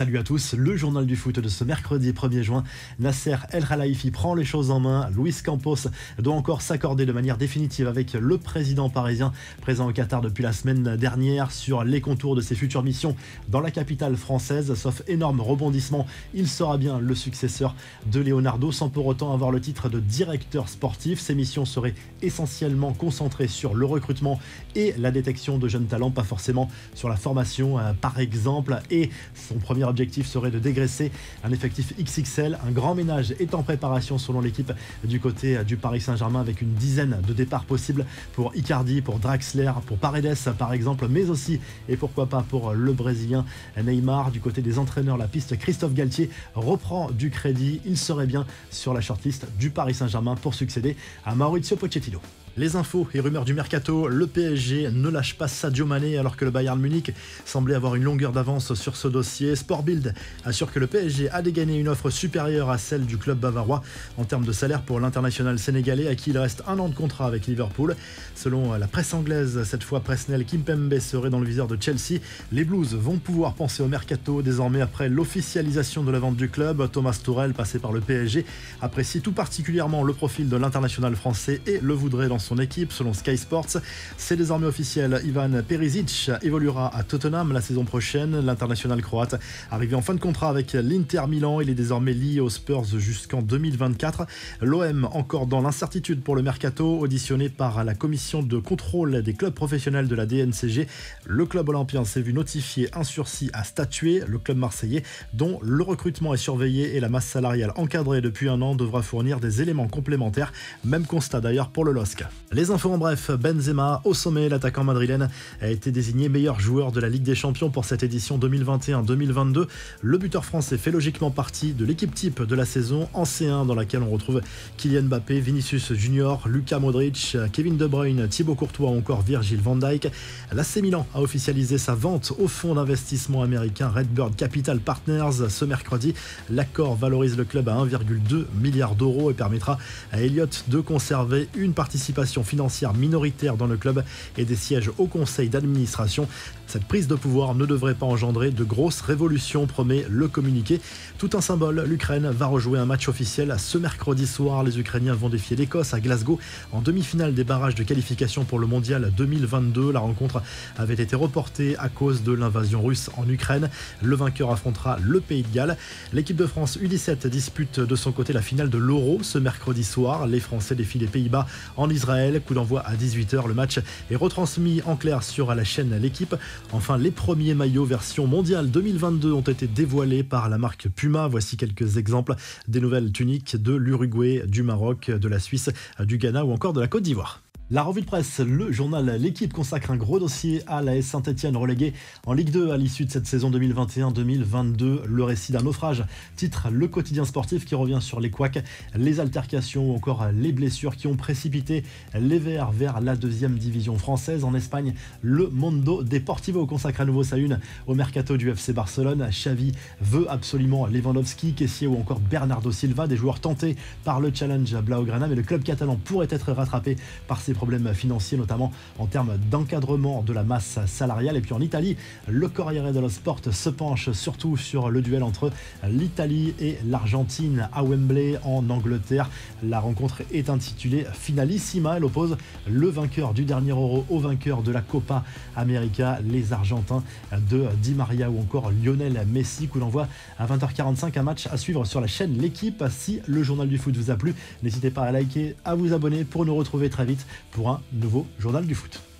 Salut à tous, le journal du foot de ce mercredi 1er juin. Nasser El Khelaifi prend les choses en main. Luis Campos doit encore s'accorder de manière définitive avec le président parisien présent au Qatar depuis la semaine dernière sur les contours de ses futures missions dans la capitale française. Sauf énorme rebondissement, il sera bien le successeur de Leonardo sans pour autant avoir le titre de directeur sportif. Ses missions seraient essentiellement concentrées sur le recrutement et la détection de jeunes talents, pas forcément sur la formation par exemple. Et son premier objectif serait de dégraisser un effectif XXL. Un grand ménage est en préparation selon l'équipe du côté du Paris Saint-Germain avec une dizaine de départs possibles pour Icardi, pour Draxler, pour Paredes par exemple, mais aussi et pourquoi pas pour le Brésilien Neymar. Du côté des entraîneurs, la piste Christophe Galtier reprend du crédit. Il serait bien sur la shortlist du Paris Saint-Germain pour succéder à Mauricio Pochettino. Les infos et rumeurs du mercato, le PSG ne lâche pas Sadio Mané alors que le Bayern Munich semblait avoir une longueur d'avance sur ce dossier. Sport Bild assure que le PSG a dégainé une offre supérieure à celle du club bavarois en termes de salaire pour l'international sénégalais à qui il reste un an de contrat avec Liverpool. Selon la presse anglaise, cette fois Presnel Kimpembe serait dans le viseur de Chelsea. Les Blues vont pouvoir penser au mercato désormais après l'officialisation de la vente du club. Thomas Tuchel, passé par le PSG, apprécie tout particulièrement le profil de l'international français et le voudrait dans son équipe. Selon Sky Sports, c'est désormais officiel, Ivan Perisic évoluera à Tottenham la saison prochaine. L'international croate arrivé en fin de contrat avec l'Inter Milan, il est désormais lié aux Spurs jusqu'en 2024. L'OM encore dans l'incertitude pour le mercato, auditionné par la commission de contrôle des clubs professionnels de la DNCG. Le club olympien s'est vu notifier un sursis à statuer. Le club marseillais, dont le recrutement est surveillé et la masse salariale encadrée depuis un an, devra fournir des éléments complémentaires. Même constat d'ailleurs pour le LOSC. Les infos en bref, Benzema au sommet, l'attaquant madrilène a été désigné meilleur joueur de la Ligue des Champions pour cette édition 2021-2022. Le buteur français fait logiquement partie de l'équipe type de la saison en C1 dans laquelle on retrouve Kylian Mbappé, Vinicius Junior, Luka Modric, Kevin De Bruyne, Thibaut Courtois ou encore Virgil van Dijk. L'AC Milan a officialisé sa vente au fonds d'investissement américain Redbird Capital Partners ce mercredi. L'accord valorise le club à 1,2 milliard d'euros et permettra à Elliott de conserver une participation financière minoritaire dans le club et des sièges au conseil d'administration. Cette prise de pouvoir ne devrait pas engendrer de grosses révolutions, promet le communiqué. Tout un symbole, l'Ukraine va rejouer un match officiel ce mercredi soir. Les Ukrainiens vont défier l'Écosse à Glasgow en demi-finale des barrages de qualification pour le mondial 2022. La rencontre avait été reportée à cause de l'invasion russe en Ukraine. Le vainqueur affrontera le Pays de Galles. L'équipe de France U17 dispute de son côté la finale de l'Euro ce mercredi soir. Les Français défient les Pays-Bas en Israël. Coup d'envoi à 18h. Le match est retransmis en clair sur la chaîne L'équipe. Enfin, les premiers maillots version mondiale 2022 ont été dévoilés par la marque Puma. Voici quelques exemples des nouvelles tuniques de l'Uruguay, du Maroc, de la Suisse, du Ghana ou encore de la Côte d'Ivoire. La revue de presse, le journal L'équipe consacre un gros dossier à l'AS Saint-Etienne relégué en Ligue 2 à l'issue de cette saison 2021-2022. Le récit d'un naufrage, titre le quotidien sportif qui revient sur les couacs, les altercations ou encore les blessures qui ont précipité les Verts vers la deuxième division française. En Espagne, le Mundo Deportivo consacre à nouveau sa une au mercato du FC Barcelone. Xavi veut absolument Lewandowski, Kessié ou encore Bernardo Silva, des joueurs tentés par le challenge Blaugrana, mais le club catalan pourrait être rattrapé par ses problèmes financiers, notamment en termes d'encadrement de la masse salariale. Et puis en Italie, le Corriere dello Sport se penche surtout sur le duel entre l'Italie et l'Argentine à Wembley en Angleterre. La rencontre est intitulée Finalissima. Elle oppose le vainqueur du dernier Euro au vainqueur de la Copa América, les Argentins de Di Maria ou encore Lionel Messi. Coup d'envoi à 20h45, un match à suivre sur la chaîne L'équipe. Si le journal du foot vous a plu, n'hésitez pas à liker, à vous abonner pour nous retrouver très vite pour un nouveau journal du foot.